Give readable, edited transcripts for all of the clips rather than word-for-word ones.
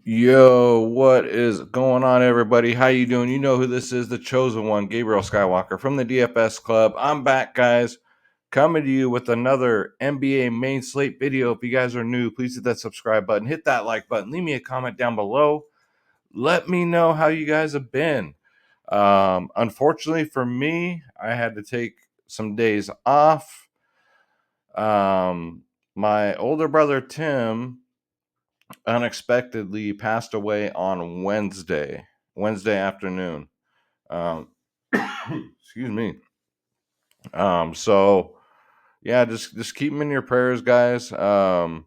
Yo, what is going on, everybody? How you doing? You know who this is, the chosen one, Gabriel Skywalker from the DFS Club. I'm back, guys, coming to you with another NBA main slate video. If you guys are new, please hit that subscribe button, hit that like button, leave me a comment down below. Let me know how you guys have been. Unfortunately for me, I had to take some days off. My older brother Tim unexpectedly passed away on Wednesday afternoon. Um, excuse me. So yeah, just keep him in your prayers, guys. Him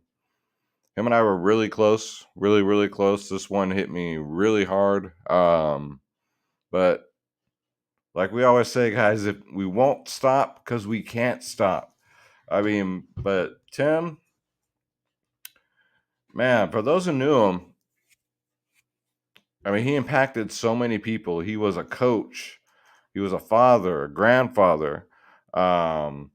and I were really close, really close. This one hit me really hard. But like we always say, guys, if we won't stop because we can't stop. I mean, but Tim, man, for those who knew him, I mean, he impacted so many people. He was a coach. He was a father, a grandfather. Um,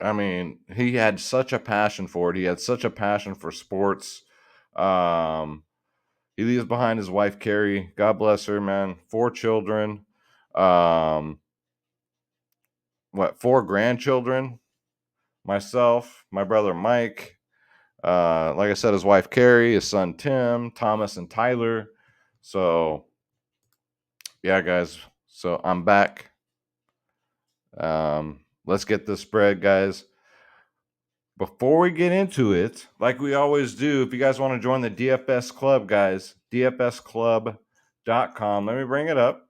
I mean, he had such a passion for it. He had such a passion for sports. Um, he leaves behind his wife, Carrie. God bless her, man. 4 children. Um, four grandchildren? Myself, my brother Mike. Like I said, his wife, Carrie, his son, Tim, Thomas, and Tyler. So, yeah, guys. So I'm back. Let's get this spread, guys. Before we get into it, like we always do, if you guys want to join the DFS Club, guys, dfsclub.com. Let me bring it up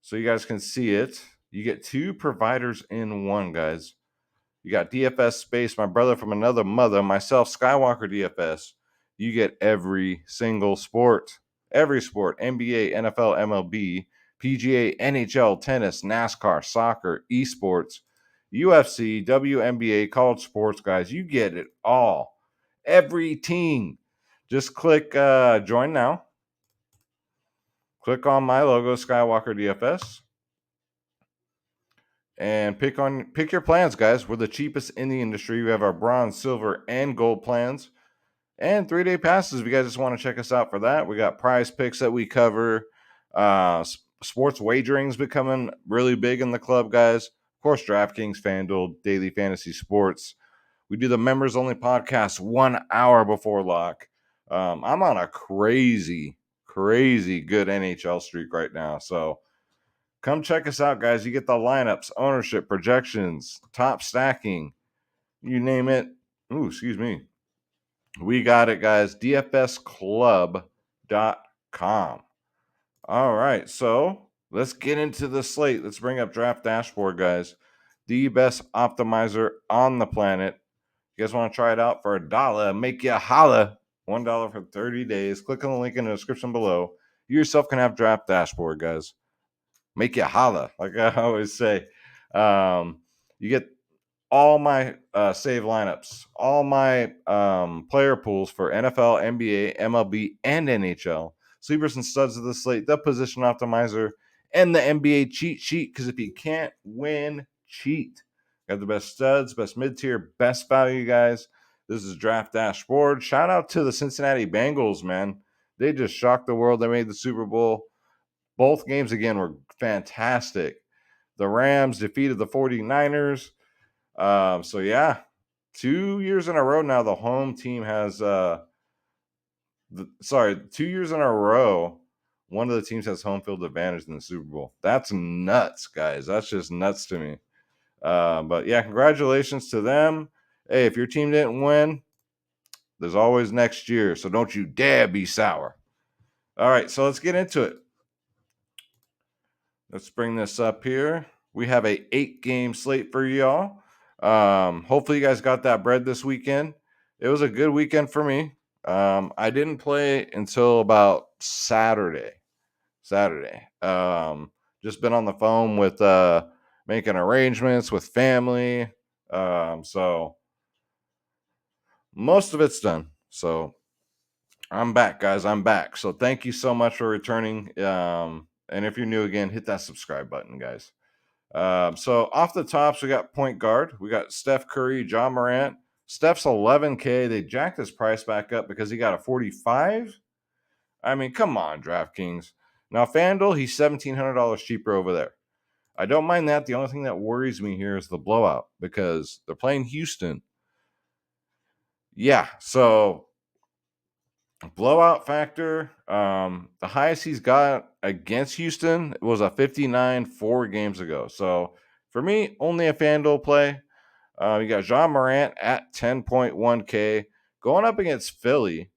so you guys can see it. You get 2 providers in one, guys. You got DFS Space, my brother from another mother, myself, Skywalker DFS. You get every single sport, NBA, NFL, MLB, PGA, NHL, tennis, NASCAR, soccer, esports, UFC, WNBA, college sports, guys. You get it all. Every team. Just click join now. Click on my logo, Skywalker DFS. And pick your plans, guys. We're the cheapest in the industry. We have our bronze, silver, and gold plans. And 3-day passes. If you guys just want to check us out for that, we got prize picks that we cover. Sports wagering's becoming really big in the club, guys. Of course, DraftKings Fanduel, daily fantasy sports. We do the members only podcast 1 hour before lock. I'm on a crazy good NHL streak right now. So come check us out, guys. You get the lineups, ownership, projections, top stacking, you name it. Ooh, excuse me. We got it, guys. DFSclub.com. All right, so let's get into the slate. Let's bring up Draft Dashboard, guys. The best optimizer on the planet. You guys want to try it out for $1? Make you holla. $1 for 30 days. Click on the link in the description below. You yourself can have Draft Dashboard, guys. Make you holla, like I always say. You get all my save lineups, all my player pools for NFL, NBA, MLB, and NHL. Sleepers and studs of the slate, the position optimizer, and the NBA cheat sheet. Because if you can't win, cheat. Got the best studs, best mid-tier, best value, guys. This is Draft Dashboard. Shout out to the Cincinnati Bengals, man. They just shocked the world. They made the Super Bowl. Both games, again, were fantastic. The Rams defeated the 49ers. So, yeah, 2 years in a row now, the home team has 2 years in a row, one of the teams has home field advantage in the Super Bowl. That's nuts, guys. That's just nuts to me. But, yeah, congratulations to them. Hey, if your team didn't win, there's always next year, so don't you dare be sour. All right, so let's get into it. Let's bring this up here. We have a 8-game slate for y'all. Hopefully you guys got that bread this weekend. It was a good weekend for me. I didn't play until about Saturday. Just been on the phone with making arrangements with family. So most of it's done. So I'm back, guys. I'm back. So thank you so much for returning. And if you're new again, hit that subscribe button, guys. So off the tops, we got point guard. We got Steph Curry, John Morant. Steph's 11K. They jacked his price back up because he got a 45. I mean, come on, DraftKings. Now, FanDuel, he's $1,700 cheaper over there. I don't mind that. The only thing that worries me here is the blowout because they're playing Houston. Yeah, so blowout factor. The highest he's got against Houston was a 59 4 games ago. So for me, only a FanDuel play. You got Jean Morant at 10.1K going up against Philly.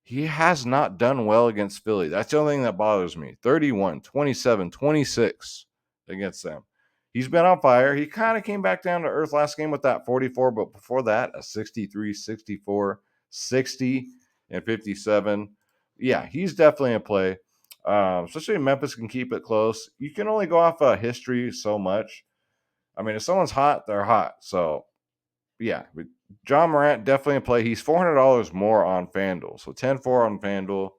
He has not done well against Philly. That's the only thing that bothers me. 31, 27, 26 against them. He's been on fire. He kind of came back down to earth last game with that 44, but before that, a 63, 64, 60, and 57. Yeah, he's definitely a play. Especially if Memphis can keep it close. You can only go off history so much. I mean, if someone's hot, they're hot. So, yeah, John Morant definitely in play. He's $400 more on FanDuel. So 10-4 on FanDuel.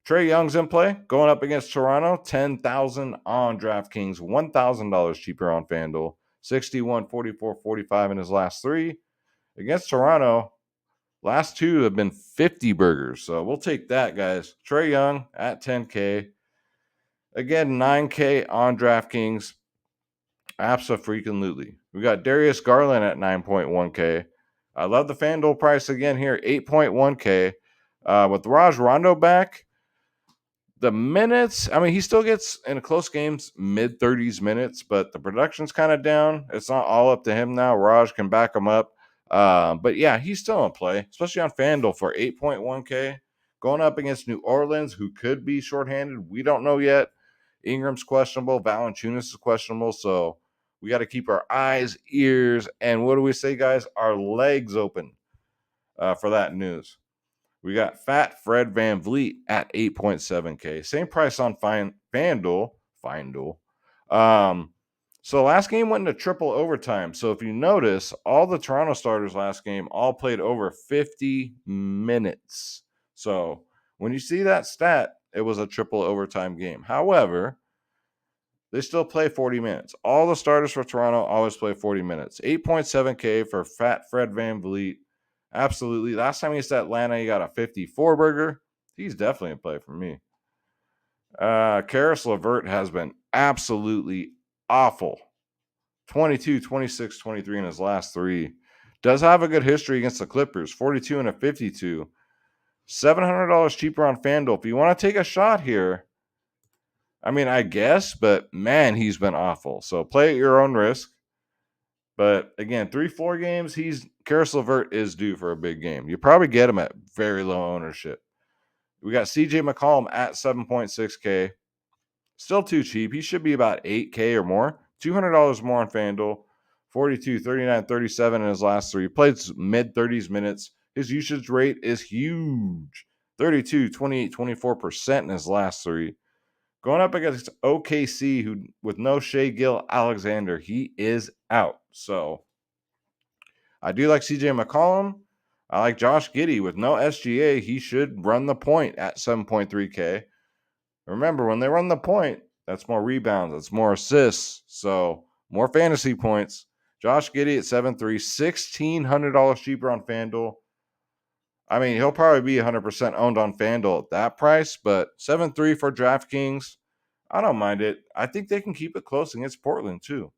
Trae Young's in play, going up against Toronto, 10,000 on DraftKings, $1,000 cheaper on FanDuel, 61, 44, 45 in his last three. Against Toronto, last two have been 50 burgers. So we'll take that, guys. Trae Young at 10K. Again, 9K on DraftKings. Absolutely. We got Darius Garland at 9.1K. I love the FanDuel price again here, 8.1K. With Raj Rondo back, the minutes, I mean, he still gets in close games mid 30s minutes, but the production's kind of down. It's not all up to him now. Raj can back him up. But yeah, he's still in play, especially on FanDuel for 8.1K. Going up against New Orleans, who could be shorthanded. We don't know yet. Ingram's questionable. Valanciunas is questionable. So we got to keep our eyes, ears, and what do we say, guys? Our legs open for that news. We got Fat Fred VanVleet at 8.7K. Same price on FanDuel. So last game went into triple overtime. So if you notice, all the Toronto starters last game all played over 50 minutes. So when you see that stat, it was a triple overtime game. However, they still play 40 minutes. All the starters for Toronto always play 40 minutes. 8.7K for Fat Fred VanVleet. Absolutely. Last time he was to Atlanta, he got a 54 burger. He's definitely a play for me. Karis LeVert has been absolutely awful. 22, 26, 23 in his last three. Does have a good history against the Clippers. 42 and a 52. $700 cheaper on FanDuel. If you want to take a shot here, I mean, I guess, but man, he's been awful. So play at your own risk. But again, 3-4 games, Karis LeVert is due for a big game. You probably get him at very low ownership. We got CJ McCollum at 7.6K. Still too cheap. He should be about 8K or more. $200 more on FanDuel. 42, 39, 37 in his last three. He played mid 30s minutes. His usage rate is huge. 32, 28, 24% in his last three. Going up against OKC, who with no Shea Gill Alexander, he is out. So I do like CJ McCollum. I like Josh Giddey with no SGA. He should run the point at 7.3K. Remember, when they run the point, that's more rebounds, that's more assists, so more fantasy points. Josh Giddey at 7.3, $1,600 cheaper on FanDuel. I mean, he'll probably be 100% owned on FanDuel at that price, but 7.3 for DraftKings, I don't mind it. I think they can keep it close against Portland, too.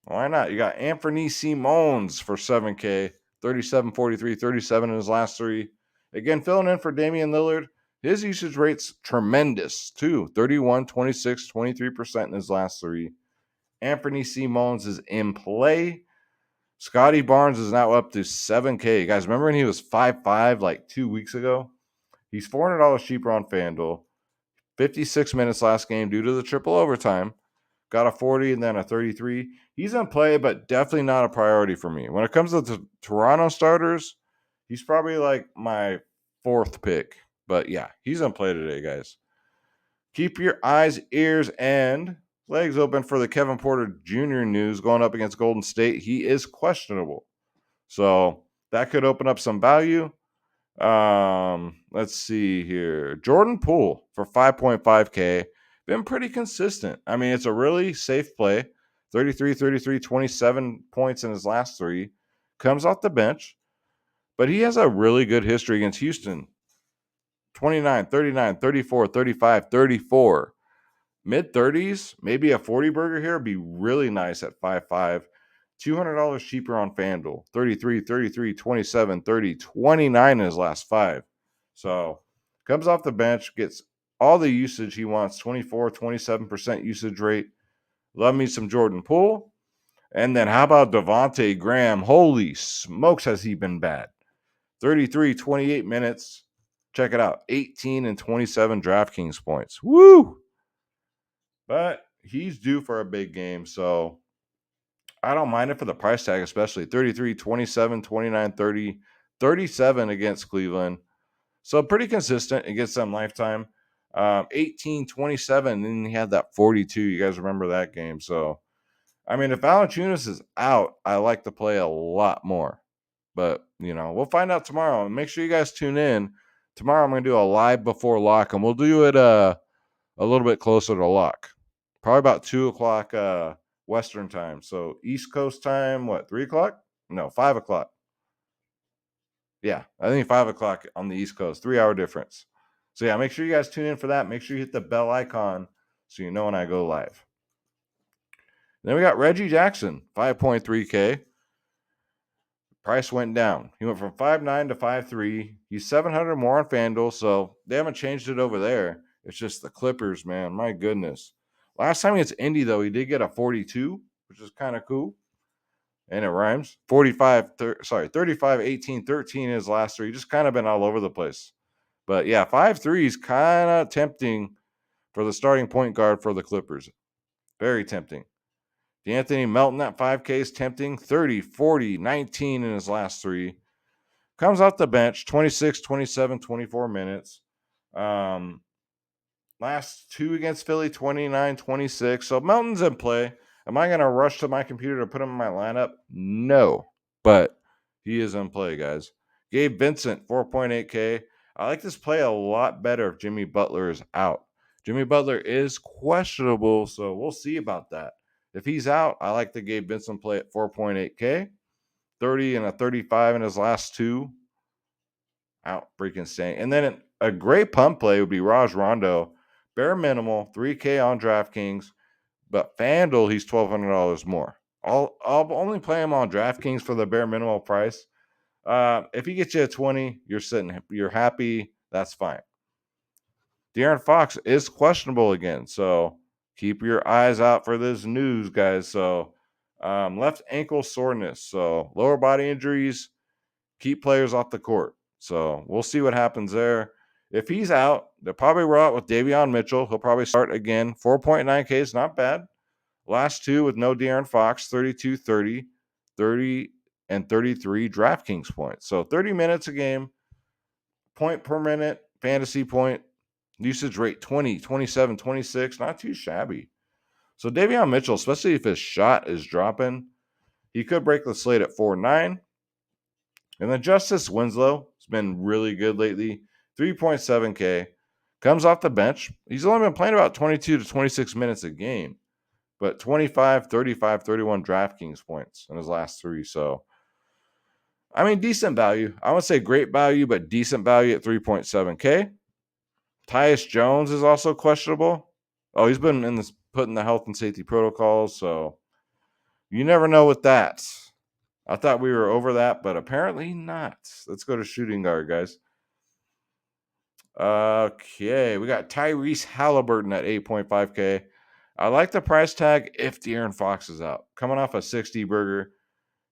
Why not? You got Anthony Simons for 7K, 37, 43, 37 in his last three. Again, filling in for Damian Lillard. His usage rate's tremendous, too. 31, 26, 23% in his last three. Anthony Simons is in play. Scotty Barnes is now up to 7K. You guys, remember when he was 5'5" like 2 weeks ago? He's $400 cheaper on FanDuel. 56 minutes last game due to the triple overtime. Got a 40 and then a 33. He's in play, but definitely not a priority for me. When it comes to the Toronto starters, he's probably like my fourth pick. But yeah, he's in play today, guys. Keep your eyes, ears, and legs open for the Kevin Porter Jr. news going up against Golden State. He is questionable. So that could open up some value. Let's see here. Jordan Poole for 5.5K. Been pretty consistent. I mean, it's a really safe play. 33, 33, 27 points in his last three. Comes off the bench. But he has a really good history against Houston. 29, 39, 34, 35, 34. Mid 30s, maybe a 40 burger here would be really nice at 5.5. $200 cheaper on FanDuel. 33, 33, 27, 30, 29 in his last 5. So comes off the bench, gets all the usage he wants, 24, 27% usage rate. Love me some Jordan Poole. And then how about Devontae Graham? Holy smokes, has he been bad. 33, 28 minutes. Check it out. 18 and 27 DraftKings points. Woo! But he's due for a big game, so I don't mind it for the price tag, especially 33, 27, 29, 30, 37 against Cleveland. So pretty consistent against them lifetime. 18, 27, and he had that 42. You guys remember that game. So, I mean, if Valanciunas is out, I like to play a lot more. But, we'll find out tomorrow. And make sure you guys tune in. Tomorrow I'm going to do a live before lock, and we'll do it a little bit closer to lock. Probably about 2 o'clock Western time. So East Coast time, 3 o'clock? No, 5 o'clock. Yeah, I think 5 o'clock on the East Coast, 3-hour difference. So yeah, make sure you guys tune in for that. Make sure you hit the bell icon so you know when I go live. Then we got Reggie Jackson, 5.3K. Price went down. He went from 5.9 to 5.3. He's 700 more on FanDuel, so they haven't changed it over there. It's just the Clippers, man. My goodness. Last time against Indy, though, he did get a 42, which is kind of cool. And it rhymes. 35, 18, 13 in his last 3. Just kind of been all over the place. But yeah, 5.3 is kind of tempting for the starting point guard for the Clippers. Very tempting. D'Anthony Melton at 5K is tempting. 30, 40, 19 in his last 3. Comes off the bench, 26, 27, 24 minutes. Last 2 against Philly, 29, 26. So Melton's in play. Am I going to rush to my computer to put him in my lineup? No, but he is in play, guys. Gabe Vincent, 4.8K. I like this play a lot better if Jimmy Butler is out. Jimmy Butler is questionable, so we'll see about that. If he's out, I like the Gabe Vincent play at 4.8K. 30 and a 35 in his last 2. Out freaking staying. And then a great pump play would be Raj Rondo. Bare minimal, 3K on DraftKings. But FanDuel, he's $1,200 more. I'll only play him on DraftKings for the bare minimal price. If he gets you a 20, you're happy. That's fine. De'Aaron Fox is questionable again, so keep your eyes out for this news, guys. So left ankle soreness, so lower body injuries keep players off the court. So we'll see what happens there. If he's out, they'll probably roll out with Davion Mitchell. He'll probably start again. 4.9K is not bad. Last 2 with no De'Aaron Fox, 32, 30, 30, and 33 DraftKings points. So 30 minutes a game, point per minute, fantasy point, usage rate 20, 27, 26, not too shabby. So Davion Mitchell, especially if his shot is dropping, he could break the slate at 4.9. And then Justice Winslow has been really good lately, 3.7K. Comes off the bench. He's only been playing about 22 to 26 minutes a game, but 25, 35, 31 DraftKings points in his last 3. So, I mean, decent value. I wouldn't say great value, but decent value at 3.7K. Tyus Jones is also questionable. Oh, he's been put in the health and safety protocols, so you never know with that. I thought we were over that, but apparently not. Let's go to shooting guard, guys. Okay, we got Tyrese Halliburton at 8.5K. I like the price tag if De'Aaron Fox is out. Coming off a 60 burger.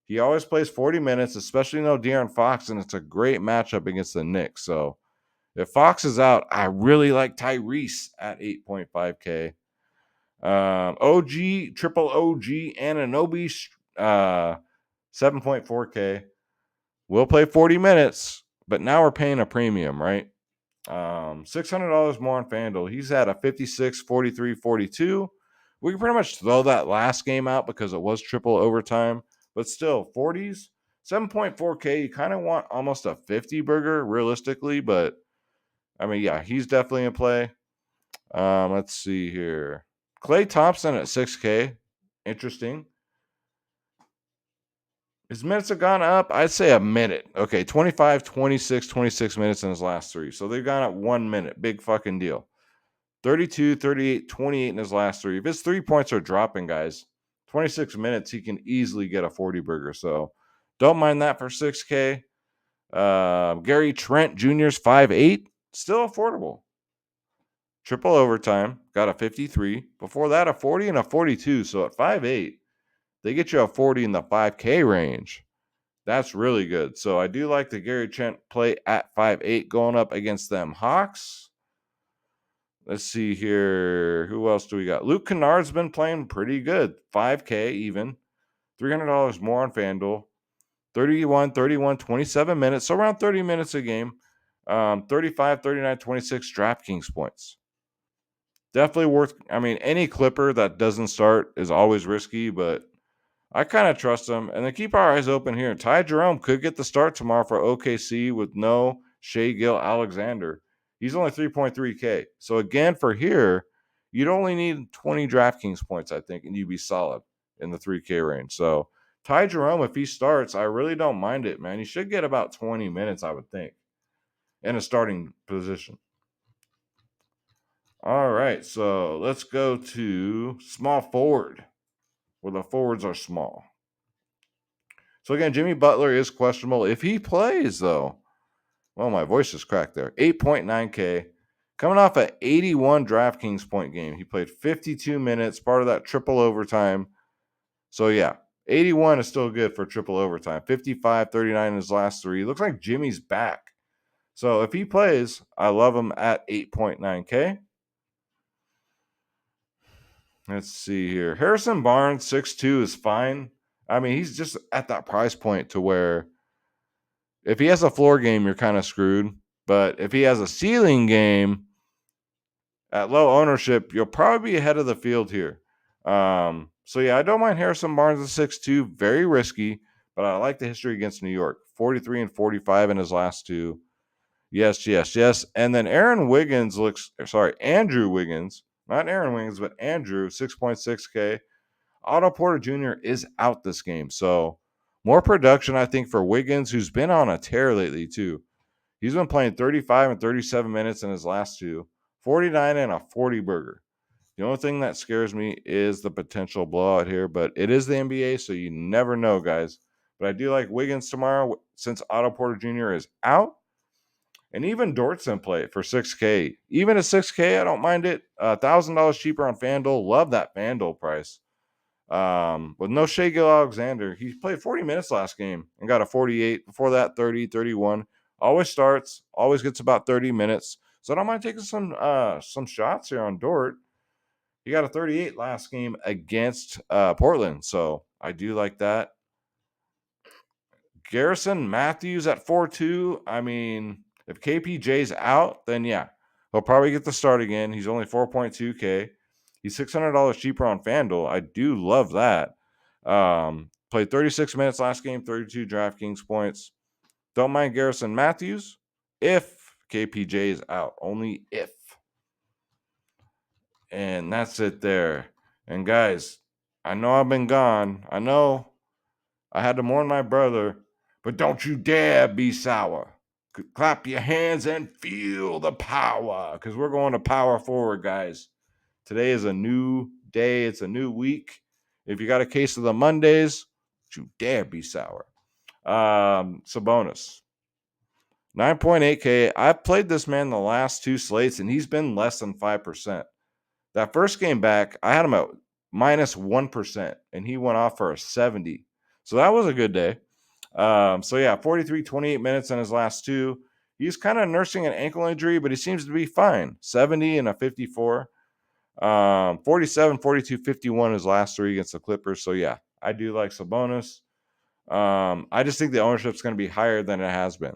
He always plays 40 minutes, especially no De'Aaron Fox, and it's a great matchup against the Knicks. So if Fox is out, I really like Tyrese at 8.5K. OG, triple OG, Anunoby, 7.4K. We'll play 40 minutes, but now we're paying a premium, right? $600 more on FanDuel. He's had a 56, 43, 42. We can pretty much throw that last game out because it was triple overtime, but still 40s, 7.4K. You kind of want almost a 50 burger realistically, but I mean, yeah, he's definitely in play. Let's see here. Klay Thompson at 6K. Interesting. His minutes have gone up, I'd say a minute. Okay, 25, 26, 26 minutes in his last 3. So they've gone up 1 minute. Big fucking deal. 32, 38, 28 in his last 3. If his 3 points are dropping, guys, 26 minutes, he can easily get a 40 burger. So don't mind that for 6K. Gary Trent Jr.'s 5'8", still affordable. Triple overtime, got a 53. Before that, a 40 and a 42. So at 5'8", they get you a 40 in the 5K range. That's really good. So I do like the Gary Trent play at 5'8", going up against them Hawks. Let's see here. Who else do we got? Luke Kennard's been playing pretty good. 5K even. $300 more on FanDuel. 31, 31, 27 minutes. So around 30 minutes a game. 35, 39, 26 DraftKings points. Definitely worth. I mean, any Clipper that doesn't start is always risky, but I kind of trust him. And then keep our eyes open here. Ty Jerome could get the start tomorrow for OKC with no Shea Gill Alexander. He's only 3.3K. So again, for here, you'd only need 20 DraftKings points, I think, and you'd be solid in the 3K range. So Ty Jerome, if he starts, I really don't mind it, man. He should get about 20 minutes, I would think, in a starting position. All right, so let's go to small forward, where the forwards are small. So again, Jimmy Butler is questionable. If he plays, though, well, my voice is cracked there. 8.9K. Coming off an 81 DraftKings point game. He played 52 minutes, part of that triple overtime. So yeah, 81 is still good for triple overtime. 55, 39 in his last 3. Looks like Jimmy's back. So if he plays, I love him at 8.9K. Let's see here. Harrison Barnes, 6'2", is fine. I mean, he's just at that price point to where if he has a floor game, you're kind of screwed. But if he has a ceiling game at low ownership, you'll probably be ahead of the field here. So yeah, I don't mind Harrison Barnes at 6'2", very risky, but I like the history against New York. 43 and 45 in his last 2. Yes, yes, yes. And then Andrew Wiggins, not Aaron Wiggins, but Andrew, 6.6K. Otto Porter Jr. is out this game. So more production, I think, for Wiggins, who's been on a tear lately, too. He's been playing 35 and 37 minutes in his last 2, 49 and a 40 burger. The only thing that scares me is the potential blowout here, but it is the NBA, so you never know, guys. But I do like Wiggins tomorrow since Otto Porter Jr. is out. And even Dortson play for 6K. Even at 6K, I don't mind it. $1,000 cheaper on FanDuel. Love that FanDuel price. With no Shea Gill Alexander, he played 40 minutes last game and got a 48. Before that, 30, 31. Always starts, always gets about 30 minutes. So I don't mind taking some shots here on Dort. He got a 38 last game against Portland, so I do like that. Garrison Matthews at 4.2. I mean, if KPJ's out, then yeah, he'll probably get the start again. He's only 4.2K. He's $600 cheaper on FanDuel. I do love that. Played 36 minutes last game, 32 DraftKings points. Don't mind Garrison Matthews if KPJ is out. Only if. And that's it there. And guys, I know I've been gone. I know I had to mourn my brother, but don't you dare be sour. Clap your hands and feel the power, because we're going to power forward, guys. Today is a new day. It's a new week. If you got a case of the Mondays, don't you dare be sour. Sabonis. 9.8K. I've played this man the last 2 slates, and he's been less than 5%. That first game back, I had him at minus 1%, and he went off for a 70. So that was a good day. So yeah, 43, 28 minutes in his last 2. He's kind of nursing an ankle injury, but he seems to be fine. 70 and a 54. 47, 42, 51 his last 3 against the Clippers. So yeah, I do like Sabonis. I just think the ownership is going to be higher than it has been.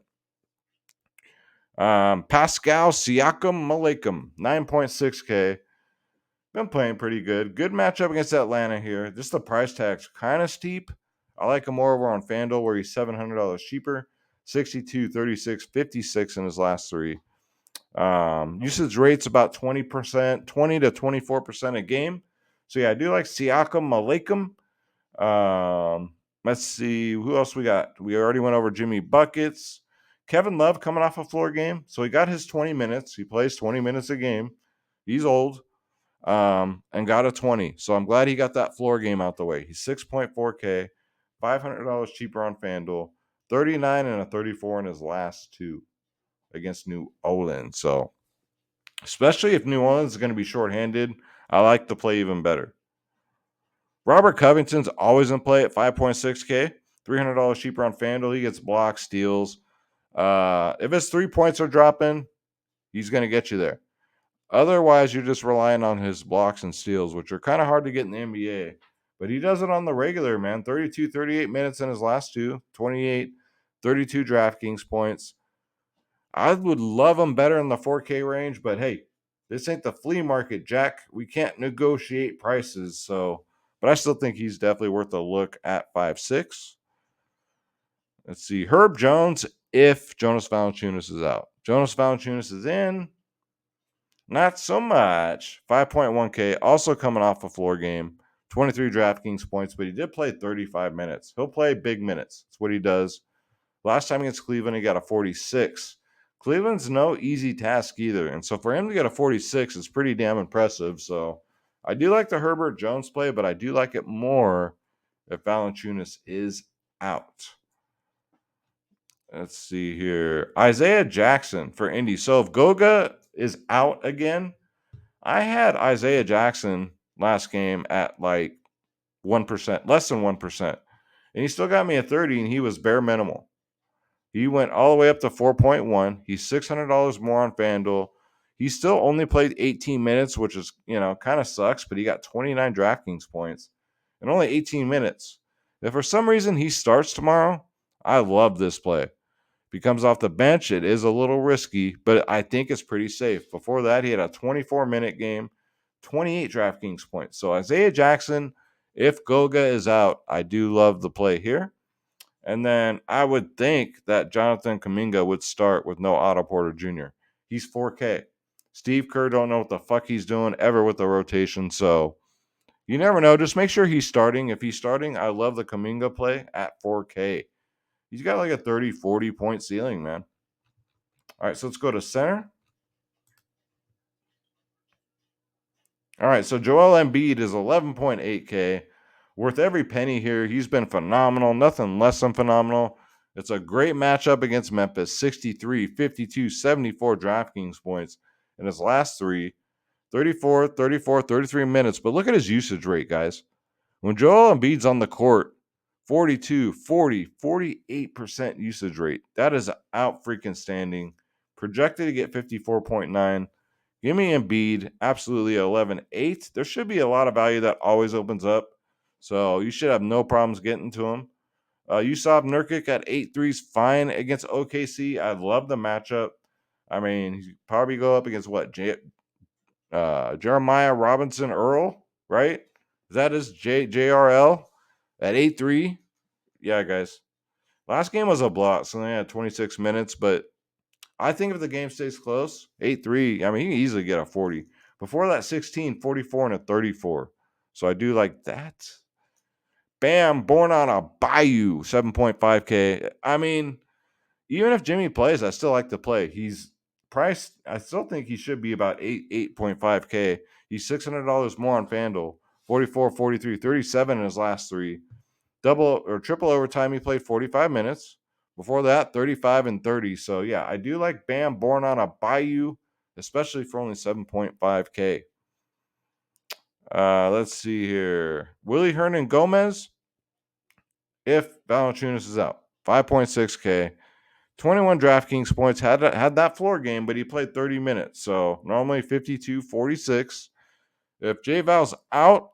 Pascal Siakam Malakam, 9.6K. Been playing pretty good. Good matchup against Atlanta here. Just the price tag's kind of steep. I like him more over on FanDuel where he's $700 cheaper. 62, 36, 56 in his last 3. Usage rate's about 20%, 20 to 24% a game. So yeah, I do like Siakam Malakam. Let's see who else we got. We already went over Jimmy Buckets. Kevin Love coming off a floor game. So he got his 20 minutes. He plays 20 minutes a game. He's old. And got a 20. So I'm glad he got that floor game out the way. He's 6.4K, $500 cheaper on FanDuel, 39 and a 34 in his last two against New Orleans. So especially if New Orleans is going to be shorthanded, I like the play even better. Robert Covington's always in play at 5.6K, $300 cheaper on FanDuel. He gets blocks, steals. If his 3 points are dropping, he's going to get you there. Otherwise, you're just relying on his blocks and steals, which are kind of hard to get in the NBA. But he does it on the regular, man. 32, 38 minutes in his last two, 28, 32 DraftKings points. I would love him better in the 4K range, but hey, this ain't the flea market, Jack. We can't negotiate prices. But I still think he's definitely worth a look at 5.6. Let's see. Herb Jones, if Jonas Valanciunas is out. Jonas Valanciunas is in. Not so much. 5.1K, also coming off a floor game, 23 DraftKings points, but he did play 35 minutes. He'll play big minutes. That's what he does. Last time against Cleveland, he got a 46. Cleveland's no easy task either. And so for him to get a 46 is pretty damn impressive. So I do like the Herbert Jones play, but I do like it more if Valanciunas is out. Let's see here. Isaiah Jackson for Indy. So if Goga is out again, I had Isaiah Jackson last game at like 1%, less than 1%. And he still got me a 30, and he was bare minimal. He went all the way up to 4.1. He's $600 more on FanDuel. He still only played 18 minutes, which is, kind of sucks, but he got 29 DraftKings points and only 18 minutes. If for some reason he starts tomorrow, I love this play. If he comes off the bench, it is a little risky, but I think it's pretty safe. Before that, he had a 24-minute game, 28 DraftKings points. So Isaiah Jackson, if Goga is out, I do love the play here. And then I would think that Jonathan Kuminga would start with no Otto Porter Jr. He's 4K. Steve Kerr don't know what the fuck he's doing ever with the rotation. So you never know. Just make sure he's starting. If he's starting, I love the Kuminga play at 4K. He's got like a 30, 40 point ceiling, man. All right, so let's go to center. All right, so Joel Embiid is 11.8K. Worth every penny here. He's been phenomenal. Nothing less than phenomenal. It's a great matchup against Memphis. 63, 52, 74 DraftKings points in his last three. 34, 34, 33 minutes. But look at his usage rate, guys. When Joel Embiid's on the court, 42, 40, 48% usage rate. That is out freaking standing. Projected to get 54.9. Give me Embiid, absolutely 11.8. There should be a lot of value that always opens up. So you should have no problems getting to him. Yusuf Nurkic at 8.3 is fine against OKC. I love the matchup. I mean, he'd probably go up against what? Jeremiah Robinson Earl, right? Is that his JRL at 8.3? Yeah, guys. Last game was a block, so they had 26 minutes, but I think if the game stays close, 8-3, I mean, he can easily get a 40. Before that, 16, 44, and a 34. So I do like that. Bam, born on a Bayou, 7.5K. I mean, even if Jimmy plays, I still like to play. He's priced, I still think he should be about 8.5K. He's $600 more on FanDuel, 44, 43, 37 in his last three. Double or triple overtime, he played 45 minutes. Before that, 35 and 30. So, yeah, I do like Bam born on a Bayou, especially for only 7.5K. Let's see here. Willie Hernan Gomez, if Valanciunas is out, 5.6K. 21 DraftKings points, had that floor game, but he played 30 minutes. So, normally 52, 46. If J Val's out,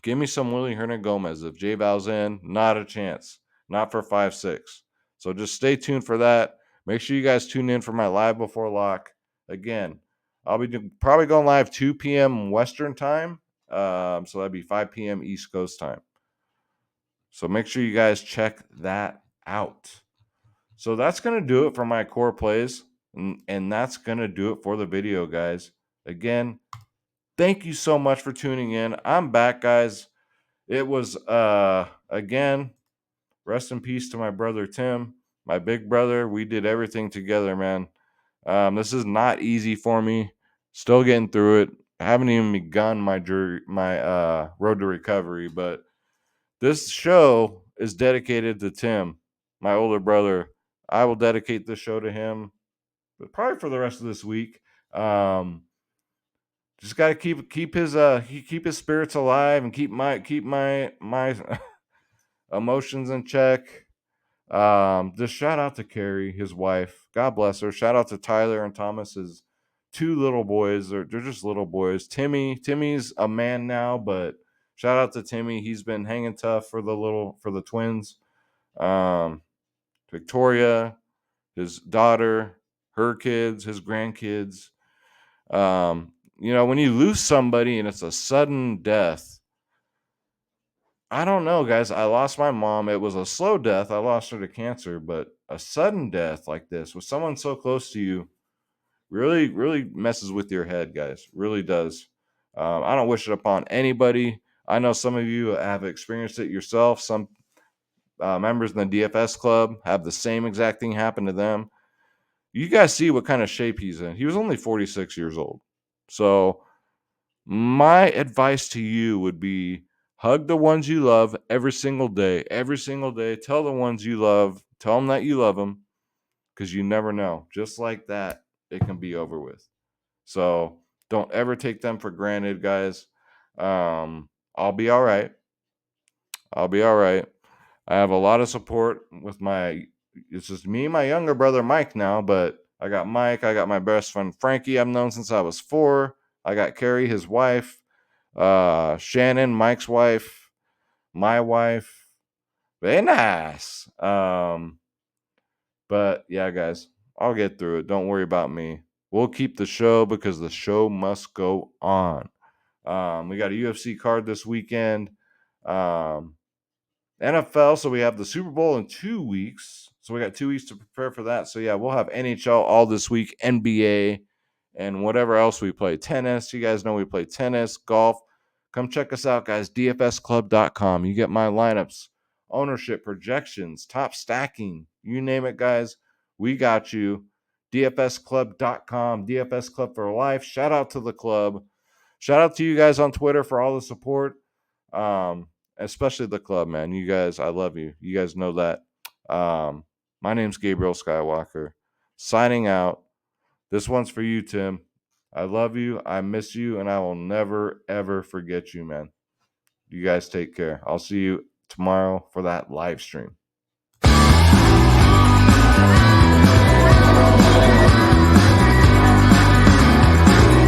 give me some Willie Hernan Gomez. If J Val's in, not a chance. Not for 5.6. So just stay tuned for that. Make sure you guys tune in for my live before lock. Again, I'll be probably going live 2 p.m. Western time. So that'd be 5 p.m. East Coast time. So make sure you guys check that out. So that's going to do it for my core plays. And that's going to do it for the video, guys. Again, thank you so much for tuning in. I'm back, guys. it was again, rest in peace to my brother Tim, my big brother. We did everything together, man. This is not easy for me. Still getting through it. I haven't even begun my road to recovery, but this show is dedicated to Tim, my older brother. I will dedicate this show to him, but probably for the rest of this week. Um, just got to keep his spirits alive and keep my emotions in check. Just shout out to Carrie, his wife. God bless her. Shout out to Tyler and Thomas, his two little boys. They're just little boys. Timmy's a man now, but shout out to Timmy. He's been hanging tough for the twins. Um, Victoria, his daughter, her kids, his grandkids. When you lose somebody and it's a sudden death, I don't know, guys. I lost my mom. It was a slow death. I lost her to cancer, but a sudden death like this with someone so close to you really, really messes with your head, guys. Really does. I don't wish it upon anybody. I know some of you have experienced it yourself. Some members in the DFS club have the same exact thing happen to them. You guys see what kind of shape he's in. He was only 46 years old. So, my advice to you would be hug the ones you love every single day. Every single day. Tell the ones you love, tell them that you love them because you never know. Just like that, it can be over with. So don't ever take them for granted, guys. I'll be all right. I'll be all right. I have a lot of support with it's just me and my younger brother Mike now, but I got Mike, I got my best friend Frankie, I've known since I was 4. I got Carrie, his wife, Shannon, Mike's wife, my wife. Very nice. But yeah, guys, I'll get through it. Don't worry about me. We'll keep the show because the show must go on. We got a UFC card this weekend. NFL, so we have the Super Bowl in 2 weeks. So we got 2 weeks to prepare for that. So yeah, we'll have NHL all this week, NBA, and whatever else we play. Tennis. You guys know we play tennis, golf. Come check us out, guys. DFSclub.com. You get my lineups, ownership, projections, top stacking. You name it, guys. We got you. DFSclub.com. DFS Club for life. Shout out to the club. Shout out to you guys on Twitter for all the support. Especially the club, man. You guys, I love you. You guys know that. My name's Gabriel Skywalker. Signing out. This one's for you, Tim. I love you. I miss you, and I will never ever forget you, man. You guys take care. I'll see you tomorrow for that live stream.